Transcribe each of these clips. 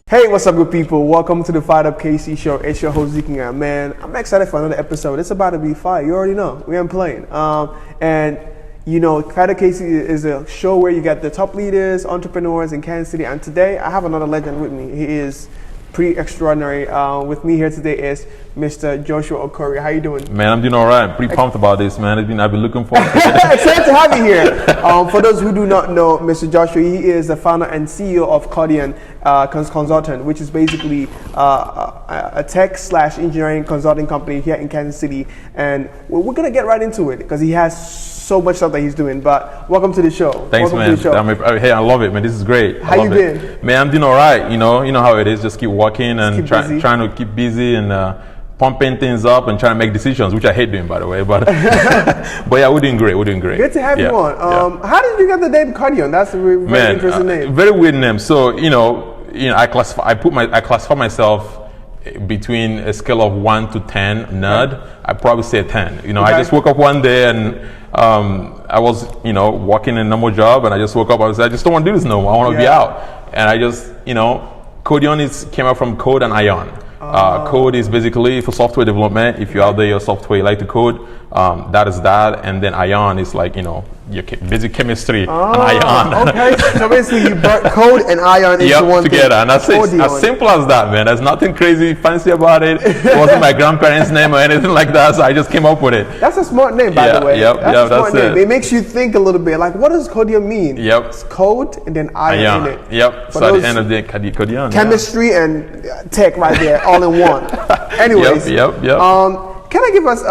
Hey, what's up, good people? Welcome to the FiredUp KC show. It's your host, Zeke. Man, I'm excited for another episode. It's about to be fire. You already know. We ain't playing. And you know, FiredUp KC is a show where you get the top leaders, entrepreneurs in Kansas City. And today, I have another legend with me. He is pretty extraordinary. With me here today is Mr. Joshua Okorie. How you doing? Man, I'm doing all right. Pretty pumped about this, man. I've been looking forward to it. Excited to have you here. For those who do not know, Mr. Joshua, he is the founder and CEO of Okorie Consultant, which is basically a tech/engineering consulting company here in Kansas City. And we're going to get right into it because he has so much stuff that he's doing. But welcome to the show. Thanks, welcome man. To the show. Hey, I love it, man. This is great. How you been? Man, I'm doing all right. You know how it is. Just keep working and trying to keep busy and pumping things up and trying to make decisions, which I hate doing, by the way. But but yeah, we're doing great. Good to have you on. How did you get the name Cardion? That's a very interesting name. Very weird name. So I classify myself between a scale of 1 to 10 nerd. Okay. I probably say 10. Okay. I just woke up one day and I was working a normal job, and I just woke up and I said, I just don't want to do this no more. I want to be out. And I just Codion came out from code and ion. Code is basically for software development. If you're out there, your software, you like to code, that is that. And then ion is like, your basic chemistry and ion. Okay, so basically you brought code and ion into one together. Thing. And that's as simple as that, man. There's nothing crazy fancy about it. It wasn't my grandparents' name or anything like that, so I just came up with it. That's a smart name, by the way. That's a smart name. It makes you think a little bit. Like, what does Codion mean? Yep. It's code and then ion in it. Yep. So at the end of the day, Codion. Chemistry and tech right there, all in one. Anyways. Yep. Can I give us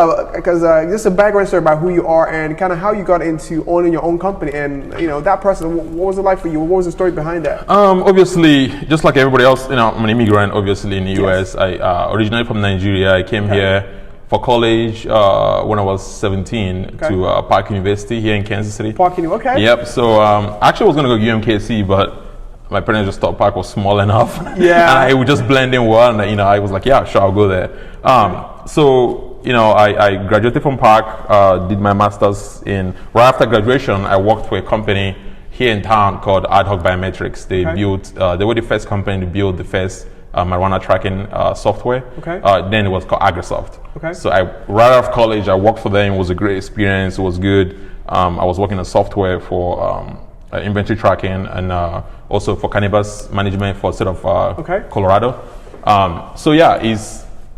just a background story about who you are and kind of how you got into owning your own company and that process? What was it like for you? What was the story behind that? Obviously, just like everybody else, I'm an immigrant. Obviously, in the US, I originated from Nigeria. I came here for college when I was 17 to Park University here in Kansas City. Park University, okay. Yep. So actually, I was going to go UMKC, but my parents just thought Park was small enough. Yeah. And I would just blend in well, and I was like, yeah, sure, I'll go there. So I graduated from Park, did my master's right after graduation. I worked for a company here in town called Ad Hoc Biometrics. They were the first company to build the first marijuana tracking software. Okay. Then it was called AgriSoft. Okay. So right out of college, I worked for them. It was a great experience. It was good. I was working on software for inventory tracking and also for cannabis management for the state of Colorado.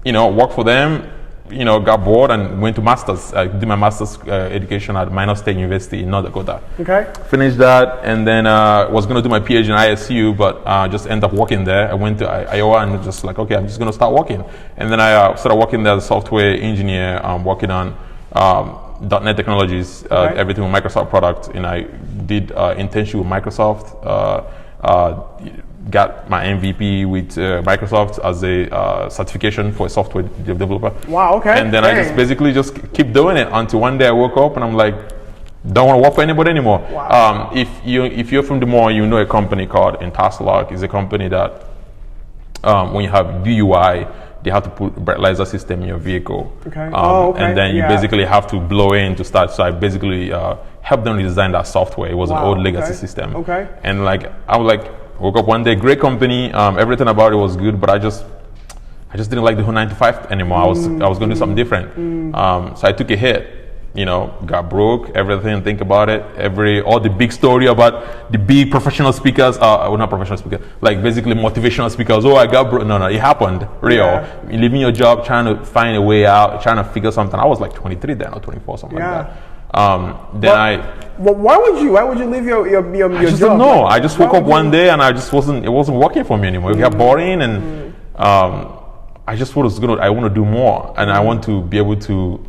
Worked for them. Got bored and went to masters. I did my master's education at Minor State University in North Dakota. Okay. Finished that, and then was going to do my PhD in ISU, but just ended up working there. I went to Iowa and just like, okay, I'm just going to start working. And then I started working there as a software engineer, working on .NET technologies, everything with Microsoft product. And I did internship with Microsoft. Got my MVP with Microsoft as a certification for a software developer. Wow, okay. And then I just basically keep doing it until one day I woke up and I'm like, don't want to work for anybody anymore. Wow. If you're from Des Moines, you know a company called Interlock. It's a company that when you have DUI, they have to put a breathalyzer system in your vehicle. Okay. And then you basically have to blow in to start. So I basically helped them redesign that software. It was an old legacy system. Okay. And I was woke up one day, great company, everything about it was good, but I just didn't like the whole 9 to 5 anymore. I was going to do something different. So I took a hit. Got broke, everything, think about it, all the big story about the big professional speakers, not professional speakers, like basically motivational speakers, I got broke. No, it happened, real. Yeah. Leaving your job, trying to find a way out, trying to figure something. I was like 23 then, or 24, something like that. Why would you leave your job? I just don't know. I just woke up one day and it wasn't working for me anymore. It got boring and I just want to do more, and I want to be able to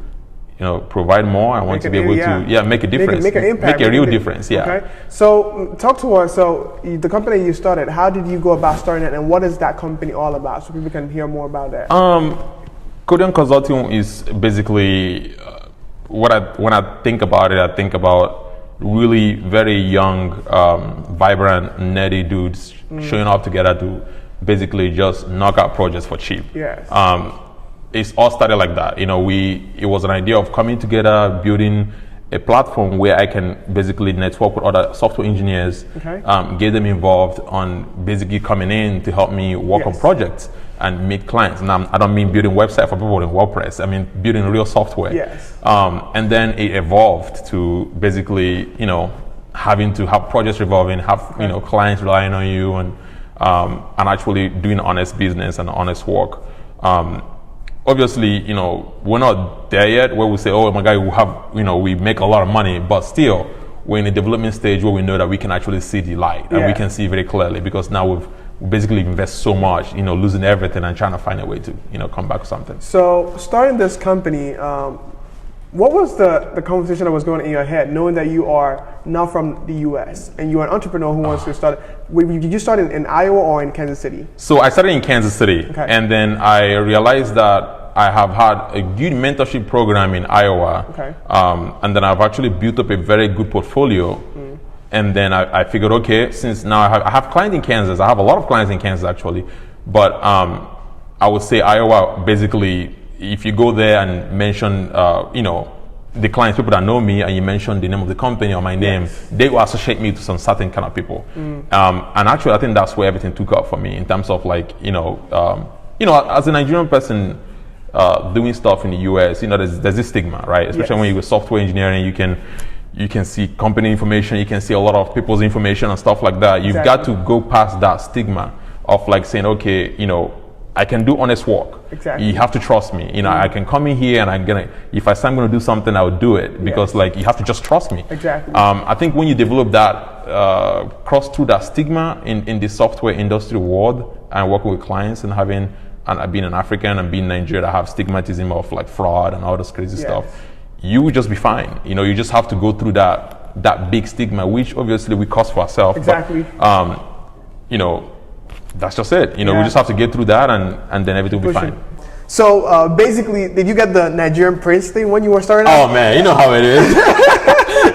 provide more. I want to be able to make a difference, make an impact, make a real difference. Yeah. Okay. So talk to us. So the company you started, how did you go about starting it, and what is that company all about, so people can hear more about that? Okorie Consulting is basically when I think about it, I think about really very young, vibrant, nerdy dudes showing up together to basically just knock out projects for cheap. Yes. It's all started like that. It was an idea of coming together, building a platform where I can basically network with other software engineers, get them involved on basically coming in to help me work on projects and meet clients. And I don't mean building website for people in WordPress. I mean building real software. Yes. And then it evolved to basically, having to have projects revolving, have clients relying on you, and actually doing honest business and honest work. Obviously, we're not there yet where we say, oh my God, we make a lot of money, but still, we're in a development stage where we know that we can actually see the light, and we can see very clearly, because now we've basically invest so much, losing everything and trying to find a way to, come back to something. So starting this company, what was the conversation that was going in your head, knowing that you are not from the U.S. and you're an entrepreneur who wants to start? Did you start in Iowa or in Kansas City? So I started in Kansas City, and then I realized that I have had a good mentorship program in Iowa, and then I've actually built up a very good portfolio. And then I figured, okay, since now I have clients in Kansas, I have a lot of clients in Kansas actually, but I would say Iowa, basically, if you go there and mention, the clients, people that know me, and you mention the name of the company or my name, they will associate me to some certain kind of people. And actually, I think that's where everything took off for me in terms of like, as a Nigerian person doing stuff in the US, there's this stigma, right? Especially when you do software engineering, you can see company information, you can see a lot of people's information and stuff like that. You've got to go past that stigma of like saying, okay, I can do honest work. You have to trust me. I can come in here and if I say I'm going to do something, I'll do it, because like you have to just trust me. I think when you develop that, cross through that stigma in the software industry world and working with clients and being an African and being Nigerian, I have stigmatism of like fraud and all this crazy stuff. You will just be fine. You just have to go through that big stigma, which obviously we cause for ourselves. But, that's just it. We just have to get through that, and then everything will be fine. So basically, did you get the Nigerian Prince thing when you were starting out? Oh man, you know how it is.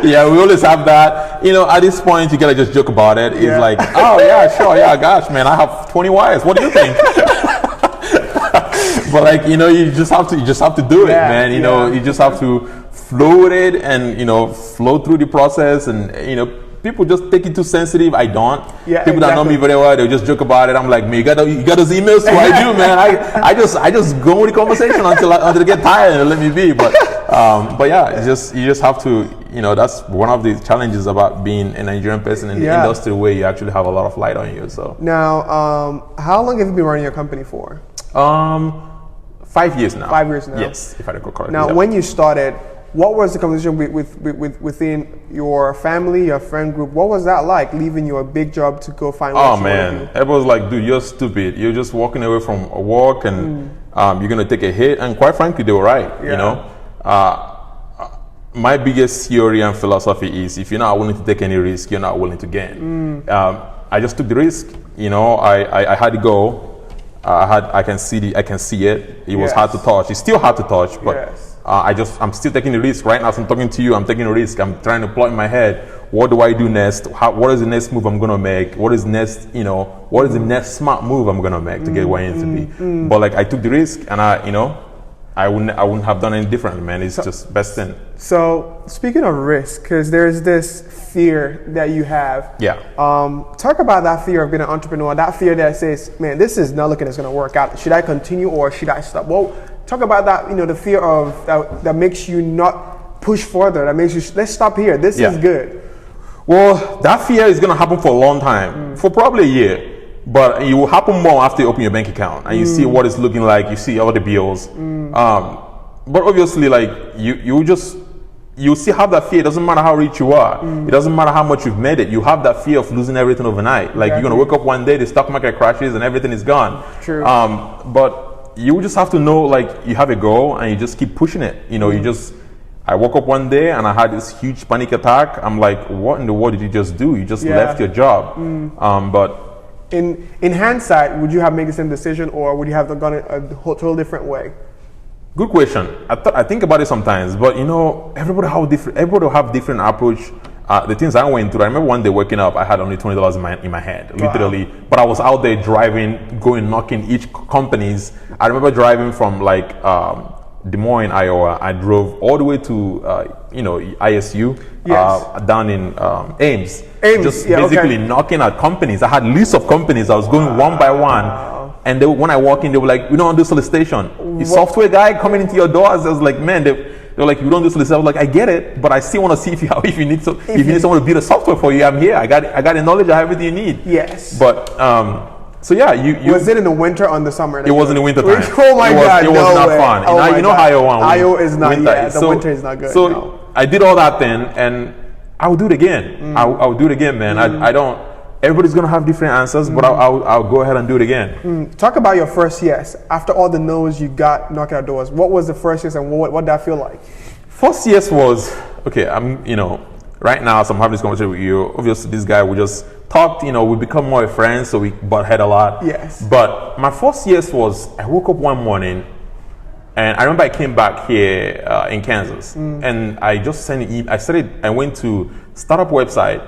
Yeah, we always have that. At this point, you gotta just joke about it. It's like, oh yeah, sure, yeah, gosh, man, I have 20 wives. What do you think? But like, you just have to do it, man. You just have to flow with it, and flow through the process, and people just take it too sensitive. I don't. People that know me very well, they just joke about it. I'm like, man, you got those emails? So I do, man. I just go with the conversation until they get tired and let me be. But yeah, you just have to. That's one of the challenges about being a Nigerian person in the industry, where you actually have a lot of light on you. So now, how long have you been running your company for? 5 years now. 5 years now. Yes, if I recall correctly. Now, when you started, what was the conversation within your family, your friend group? What was that like, leaving your big job to go find work? Oh man, everyone was like, dude, you're stupid. You're just walking away from work, and you're gonna take a hit. And quite frankly, they were right. My biggest theory and philosophy is, if you're not willing to take any risk, you're not willing to gain. I just took the risk. I had to go. I can see it. It was hard to touch. It's still hard to touch, but I'm still taking the risk. Right now, as I'm talking to you, I'm taking a risk. I'm trying to plot in my head, what do I do next? What is the next move I'm gonna make? What is the next smart move I'm gonna make to get where I need to be? But like, I took the risk, and I wouldn't have done any differently, man. It's just best thing. So speaking of risk, because there's this fear that you have. Talk about that fear of being an entrepreneur. That fear that says, man, this is not looking as going to work out. Should I continue or should I stop? Well, talk about that. The fear of that makes you not push further. That makes you, let's stop here. This is good. Well, that fear is going to happen for a long time, for probably a year. But it will happen more after you open your bank account and you see what it's looking like. You see all the bills. But obviously, like you still have that fear. It doesn't matter how rich you are. It doesn't matter how much you've made it. You have that fear of losing everything overnight. Like you're gonna wake up one day, the stock market crashes and everything is gone. True. But you just have to know, like, you have a goal and you just keep pushing it. I woke up one day and I had this huge panic attack. I'm like, what in the world did you just do? You just left your job. But in hindsight, would you have made the same decision, or would you have gone a total different way? Good question. I think about it sometimes, but everybody will have different approach. The things I went through, I remember one day waking up, I had only $20 in my head, literally. But I was out there driving, knocking each companies. I remember driving from Des Moines, Iowa. I drove all the way to ISU, down in Ames. Just basically knocking at companies. I had lists of companies. I was going one by one. And when I walk in, they were like, "We don't do solicitation." The software guy coming into your doors, I was like, "Man, they're like, we don't do solicitation." I was like, "I get it, but I still want to see if you need someone to build a software for you. I'm here. I got the knowledge. I have everything you need." Yes. But so yeah, you was it in the winter or in the summer? It was in the winter time. Oh my God, it was not fun. Oh you know Iowa. Iowa is not. Yeah, the winter is not good. So I did all that then, and I will do it again. I will do it again, man. I don't. Everybody's gonna have different answers, but I'll go ahead and do it again. Talk about your first yes. After all the no's you got knocking at doors, what was the first yes, and what did that feel like? First yes was okay. Right now, as I'm having this conversation with you, obviously this guy, we just talked, we become more friends, so we butt head a lot. Yes. But my first yes was, I woke up one morning, and I remember I came back here in Kansas, and I just sent an email. I went to startup website,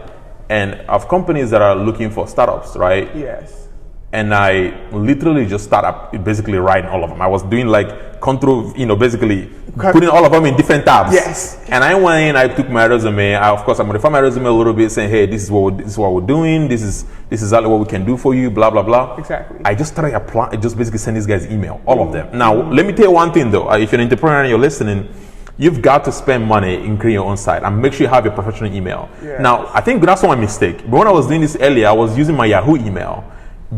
and of companies that are looking for startups, right? Yes. And I literally just started basically writing all of them. I was doing like control, basically putting all of them in different tabs. Yes. And I went in, I took my resume. Of course, I modified my resume a little bit, saying, "Hey, this is what we're doing. This is exactly what we can do for you." Blah blah blah. Exactly. I just started applying. Just basically send these guys email, all of them. Now, let me tell you one thing though. If you're an entrepreneur and you're listening, you've got to spend money in creating your own site and make sure you have a professional email. Yes. Now, I think that's not my mistake. But when I was doing this earlier, I was using my Yahoo email.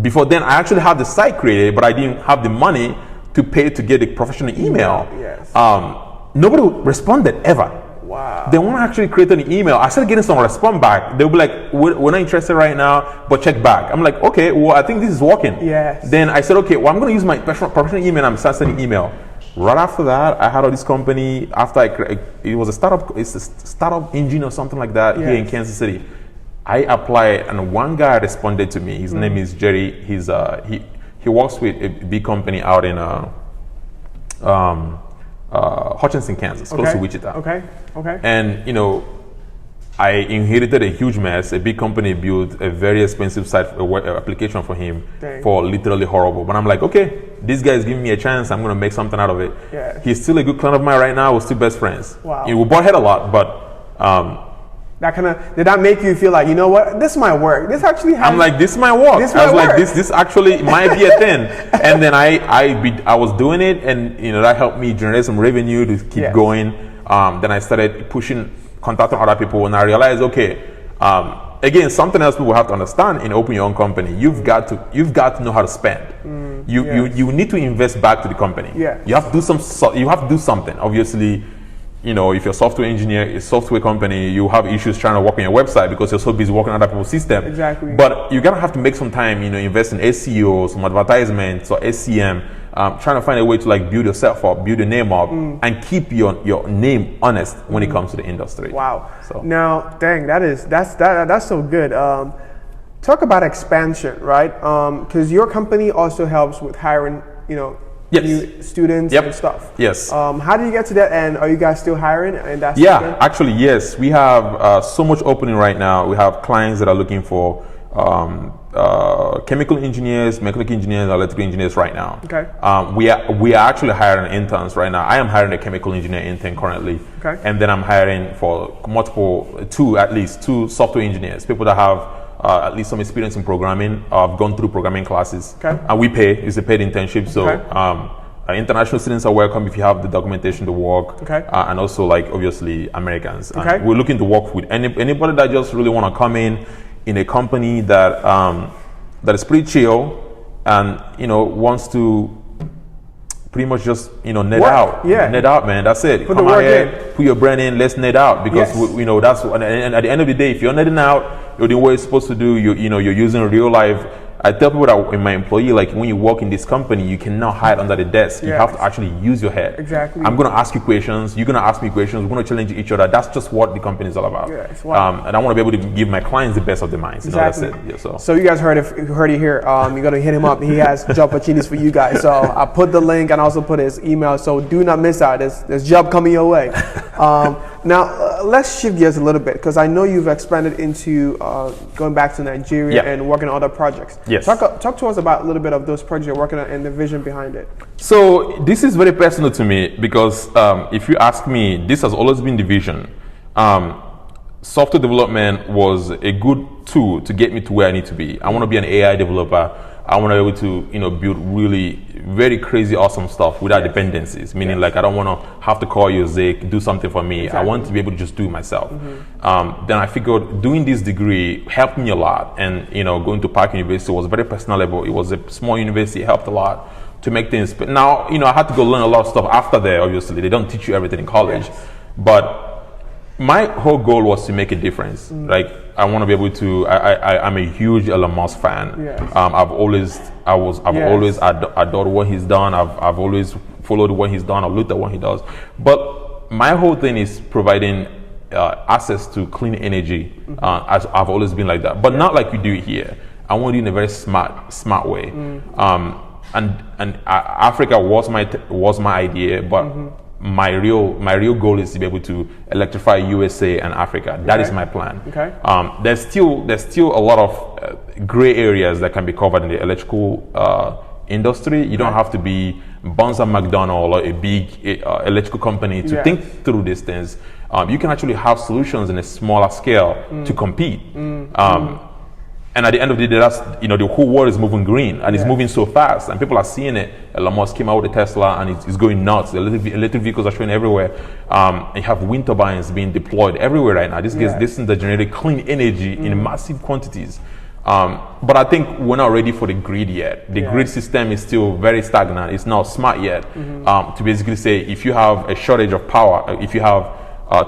Before then, I actually had the site created, but I didn't have the money to pay to get a professional email. Yes. Nobody responded ever. Wow. Then when I actually created an email, I started getting some response back. They'll be like, "We're not interested right now, but check back." I'm like, "Okay, well, I think this is working." Yes. Then I said, "Okay, well, I'm going to use my professional email." And I'm starting sending email. Right after that, I had all this company. After it was a startup, it's a startup engine or something like that here in Kansas City. I applied, and one guy responded to me. His name is Jerry. He works with a big company out in Hutchinson, Kansas, close to Wichita. Okay. And I inherited a huge mess. A big company built a very expensive site application for him for literally horrible. But I'm like, okay, this guy is giving me a chance. I'm going to make something out of it. Yes. He's still a good client of mine right now. We're still best friends. Wow. We butt head a lot, but did that make you feel like, you know what, this might work? This actually has. I'm like, this might work. Like, this actually might be a thing. And then I was doing it, and that helped me generate some revenue to keep going. Then I started contacting other people, and I realized, okay, again, something else people have to understand in opening your own company. You've got to know how to spend. You need to invest back to the company. Yeah. You have to do something. Obviously, if you're a software engineer, a software company, you have issues trying to work on your website because you're so busy working on other people's system. Exactly. But you're gonna have to make some time, invest in SEO, some advertisements or SCM, trying to find a way to build yourself up, build your name up, and keep your name honest when it comes to the industry. Wow. So now, dang, that's so good. Talk about expansion, right? Because your company also helps with hiring, yes. new students and stuff. Yes. How did you get to that? And are you guys still hiring? And that's actually, yes. We have so much opening right now. We have clients that are looking for chemical engineers, mechanical engineers, electrical engineers right now. Okay. We are actually hiring interns right now. I am hiring a chemical engineer intern currently. Okay. And then I'm hiring for at least two software engineers, people that have at least some experience in programming. I've gone through programming classes. Okay. And we pay. It's a paid internship. So international students are welcome if you have the documentation to work. Okay. And also, obviously, Americans. Okay. We're looking to work with anybody that just really want to come in a company that that is pretty chill and wants to pretty much just net out. Yeah. Net out, man. That's it. Put Come the out work here, in. put your brand in. Let's net out because Yes. that's and at the end of the day, if you're netting out, you're doing what you're supposed to do. You're using real life. I tell people that in my employee, when you work in this company, you cannot hide under the desk. You have to actually use your head. Exactly. I'm going to ask you questions. You're going to ask me questions. We're going to challenge each other. That's just what the company is all about. Yes. Wow. And I want to be able to give my clients the best of their minds. Exactly. That's it. Yeah, so you guys heard it here. You're going to hit him up. He has job opportunities for you guys. So I put the link and also put his email. So do not miss out. There's job coming your way. Now, let's shift gears a little bit because I know you've expanded into going back to Nigeria and working on other projects. Yes. Talk to us about a little bit of those projects you're working on and the vision behind it. So this is very personal to me because if you ask me, this has always been the vision. Software development was a good tool to get me to where I need to be. I want to be an AI developer. I want to be able to, build really very crazy, awesome stuff without dependencies. Meaning, like, I don't want to have to call you, Zeke, do something for me. Exactly. I want to be able to just do it myself. Then I figured doing this degree helped me a lot. And, going to Park University was very personal level. It was a small university. It helped a lot to make things. But now, I had to go learn a lot of stuff after there, obviously. They don't teach you everything in college. Yes. But my whole goal was to make a difference. Like, I want to be able to. I'm a huge Elon Musk fan. Yes. I've always adored what he's done. I've always followed what he's done. I've looked at what he does. But my whole thing is providing access to clean energy. As I've always been like that, but not like we do it here. I want to do it in a very smart way. And Africa was my idea, but. My real goal is to be able to electrify USA and Africa. That is my plan. Okay. There's still a lot of gray areas that can be covered in the electrical industry. You don't have to be Bonza McDonald or a big electrical company to think through these things. You can actually have solutions in a smaller scale to compete. And at the end of the day, that's the whole world is moving green and it's moving so fast, and people are seeing it. Elon Musk came out with a Tesla, and it's going nuts. The electric vehicles are showing everywhere. You have wind turbines being deployed everywhere right now. This is the generating clean energy in massive quantities. But I think we're not ready for the grid yet. The grid system is still very stagnant. It's not smart yet. To basically say, if you have a shortage of power, if you have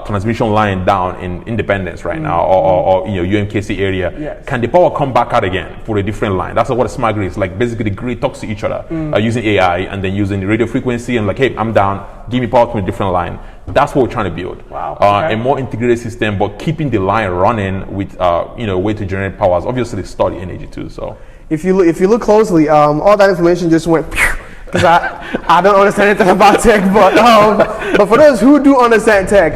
transmission line down in Independence right now, or UMKC area, can the power come back out again for a different line? That's what a smart grid is. Like, basically the grid talks to each other using AI and then using the radio frequency and like, hey, I'm down, give me power to a different line. That's what we're trying to build. Wow. A more integrated system, but keeping the line running with way to generate powers. Obviously, store the energy too. So if you look closely, all that information just went. Because I don't understand anything about tech, but for those who do understand tech,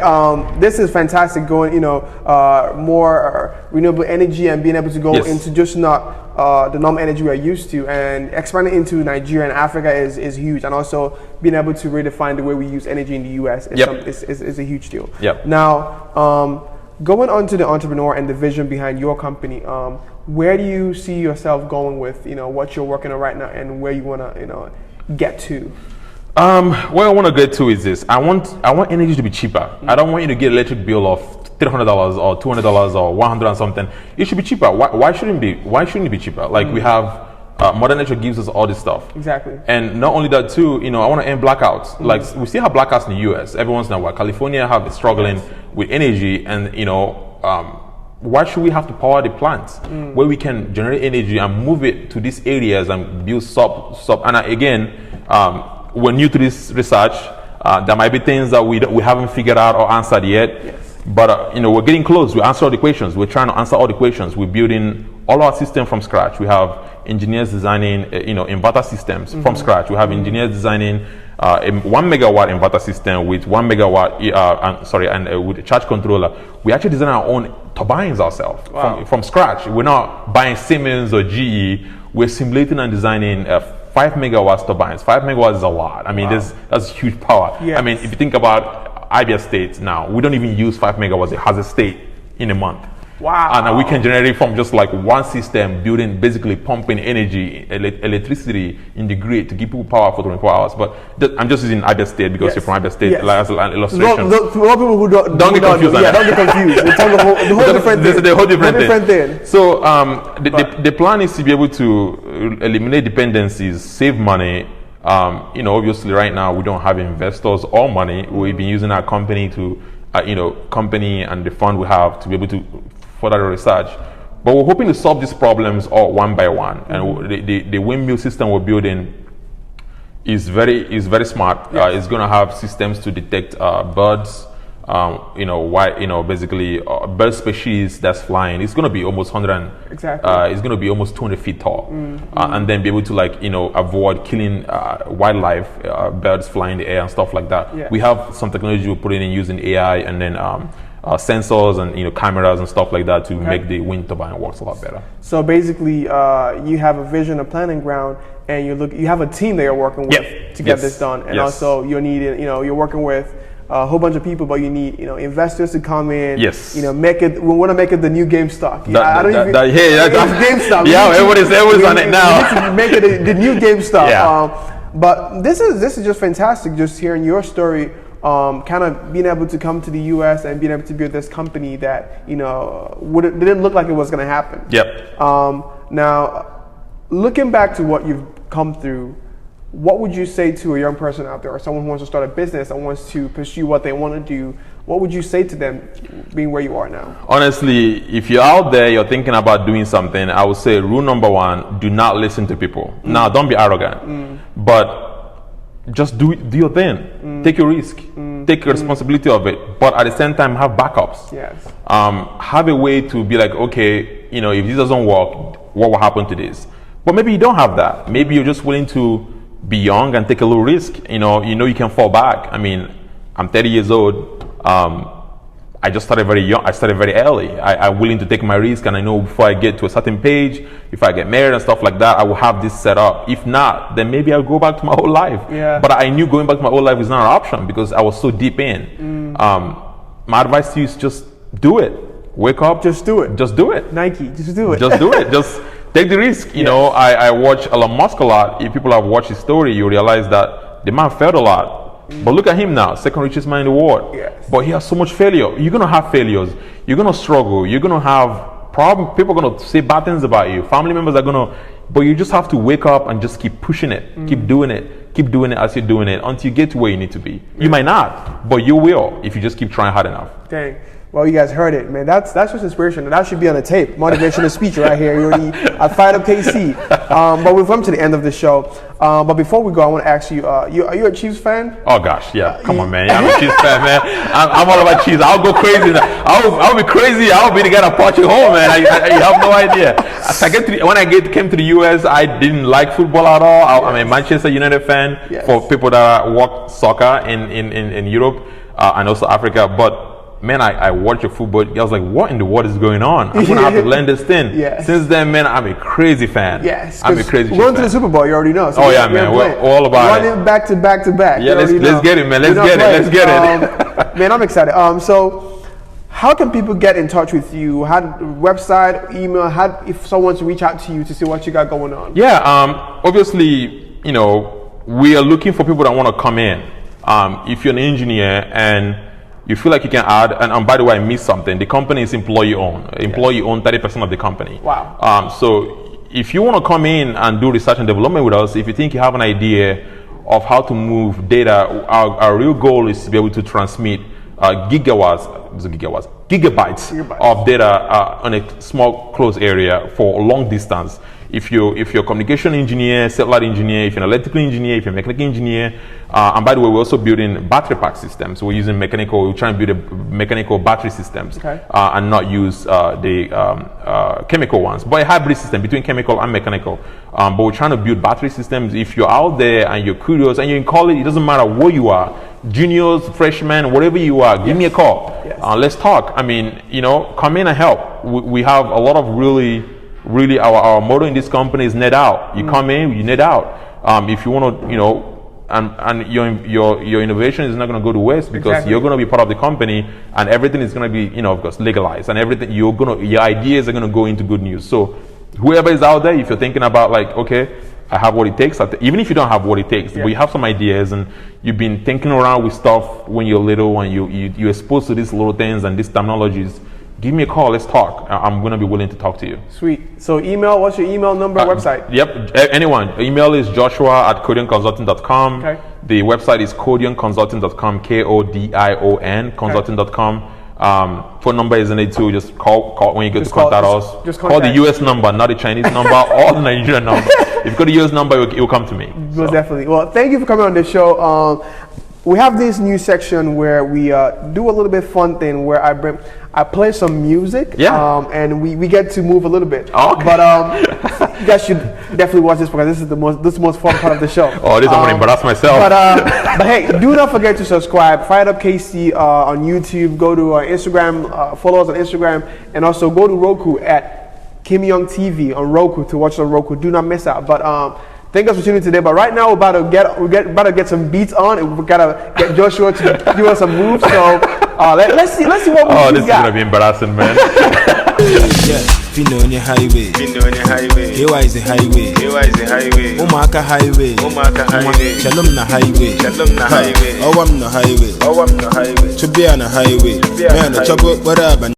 this is fantastic. Going, more renewable energy and being able to go into just not the normal energy we're used to, and expanding into Nigeria and Africa is huge. And also being able to redefine the way we use energy in the US is a huge deal. Now, going on to the entrepreneur and the vision behind your company, where do you see yourself going with what you're working on right now and where you want to get to? Where I want to get to is this. I want energy to be cheaper. I don't want you to get an electric bill of $300 or $200 or 100 and something. It should be cheaper. Why shouldn't it be cheaper? Like, we have Mother Nature gives us all this stuff. Exactly. And not only that too, I want to end blackouts. Like, we still have blackouts in the US every once in a while. California have struggling with energy, and why should we have to power the plants where we can generate energy and move it to these areas and build sub? And again, we're new to this research. There might be things that we haven't figured out or answered yet. Yes. But we're getting close. We answer all the questions. We're trying to answer all the questions. We're building all our system from scratch. We have engineers designing inverter systems from scratch. We have engineers designing a 1 megawatt inverter system with 1 megawatt with a charge controller. We actually design our own turbines ourselves from scratch. We're not buying Siemens or GE. We're simulating and designing 5 megawatts turbines. 5 megawatts is a lot. I mean, that's huge power. Yes. I mean, if you think about Abia State now, we don't even use 5 megawatts. It has a state in a month. Wow. And we can generate from just like one system, basically pumping energy, electricity in the grid to give people power for 24 hours. But I'm just using Abia State because you're from Abia State as an illustration. A lot of people who don't get confused. Don't get confused. It's the whole different thing. The whole different thing. So the plan is to be able to eliminate dependencies, save money. Obviously right now we don't have investors or money. We've been using our company to, company and the fund we have to be able to further research, but we're hoping to solve these problems all one by one. And the windmill system we're building is very smart. Yes. It's going to have systems to detect birds, basically bird species that's flying, it's going to be almost 100. Exactly. It's going to be almost 200 feet tall, and then be able to avoid killing wildlife, birds flying in the air and stuff like that. Yeah. We have some technology we're putting in using AI and then sensors and cameras and stuff like that to make the wind turbine works a lot better. So basically, you have a vision, a planning ground, and you have a team that you're working with to get this done, and also you need you're working with a whole bunch of people, but you need investors to come in. Yes. Make it. We want to make it the new GameStop. GameStop. Yeah, everybody's on it now. Make it the new GameStop. Yeah. But this is just fantastic. Just hearing your story. Kind of being able to come to the U.S. and being able to build this company that didn't look like it was going to happen. Yep. Now, looking back to what you've come through, what would you say to a young person out there, or someone who wants to start a business and wants to pursue what they want to do? What would you say to them, being where you are now? Honestly, if you're out there, you're thinking about doing something, I would say rule number one: do not listen to people. Now, don't be arrogant, but just do your thing. Take your risk. Take responsibility of it. But at the same time, have backups. Yes. Have a way to be like, okay, if this doesn't work, what will happen to this? But maybe you don't have that. Maybe you're just willing to be young and take a little risk. You can fall back. I mean, I'm 30 years old. I just started very young. I started very early. I'm willing to take my risk, and I know before I get to a certain page, if I get married and stuff like that, I will have this set up. If not, then maybe I'll go back to my old life. Yeah. But I knew going back to my old life is not an option because I was so deep in. My advice to you is just do it. Wake up. Just do it. Just do it. Nike, just do it. Just do it. Just take the risk. I watch Elon Musk a lot. If people have watched his story, you realize that the man failed a lot. But look at him now, second richest man in the world. Yes. But he has so much failure. You're gonna have failures. You're gonna struggle. You're gonna have problems. People are gonna say bad things about you. Family members are gonna. But you just have to wake up and just keep pushing it. Keep doing it. Keep doing it as you're doing it until you get to where you need to be. You might not, but you will if you just keep trying hard enough. Dang. Well, you guys heard it, man. That's just inspiration. That should be on a tape. Motivational speech right here. You're at FiredUp KC. But we've come to the end of the show. But before we go, I want to ask you: are you a Chiefs fan? Oh gosh, yeah. Come on, man. I'm a Chiefs fan, man. I'm all about Chiefs. I'll go crazy. I'll be crazy. I'll be the guy that punch you home, man. You have no idea. When I came to the US, I didn't like football at all. I'm a Manchester United fan. Yes. For people that watch soccer in Europe and also Africa, but. Man, I watch your football. I was like, what in the world is going on? I'm gonna have to learn this thing. Yes. Since then, man, I'm a crazy fan. Yes, I'm a crazy fan. We're going to the Super Bowl. You already know. So man, we're all about it. Running back to back to back. Yeah, let's get it, man. Let's get it. Man, I'm excited. So, how can people get in touch with you? Website, email? If someone wants to reach out to you to see what you got going on? Yeah, obviously, we are looking for people that want to come in. If you're an engineer and you feel like you can add, and by the way, I missed something. The company is employee owned. Employee owned 30% of the company. Wow. So if you want to come in and do research and development with us, if you think you have an idea of how to move data, our real goal is to be able to transmit gigabytes of data on a small closed area for a long distance. If you're a communication engineer, satellite engineer, if you're an electrical engineer, if you're a mechanical engineer, and by the way, we're also building battery pack systems. We're using we're trying to build mechanical battery systems and not use the chemical ones, but a hybrid system between chemical and mechanical. But we're trying to build battery systems. If you're out there and you're curious and you're in college, it doesn't matter where you are, juniors, freshmen, whatever you are, give me a call. Yes. Let's talk. I mean, come in and help. We have a lot of really our motto in this company is net out. You come in, you net out. If you want to, and your innovation is not going to go to waste because you're going to be part of the company, and everything is going to be, of course, legalized, and everything your ideas are going to go into good news. So whoever is out there, if you're thinking about like, okay, I have what it takes, even if you don't have what it takes, but you have some ideas and you've been thinking around with stuff when you're little and you're exposed to these little things and these technologies, give me a call. Let's talk. I'm going to be willing to talk to you. Sweet. So email, what's your email number, website? Yep. Anyone. Email is joshua@codionconsulting.com. Okay. The website is codionconsulting.com, KODION, consulting.com. Phone number is in it too. Just call when you get to contact us. Just call the US number, not the Chinese number or the Nigerian number. If you got the US number, it will come to me. Most definitely. Well, thank you for coming on this show. we have this new section where we do a little bit fun thing where I play some music, and we get to move a little bit. Okay. But you guys should definitely watch this because this is the most fun part of the show. Oh, this I'm gonna embarrass myself. But hey, do not forget to subscribe. FiredUp KC on YouTube. Go to Instagram. Follow us on Instagram, and also go to Roku at Kim Young TV on Roku to watch on Roku. Do not miss out. But thank us for tuning in today. But right now we're about to get some beats on, and we gotta get Joshua to do us some moves. So let's see what moves oh, this is gonna be embarrassing, man. Yeah, Fino on your highway. Here is the highway. Omaka highway. Shalom na highway. Oh, I'm no highway. To be on a highway. Man, the trouble, whatever.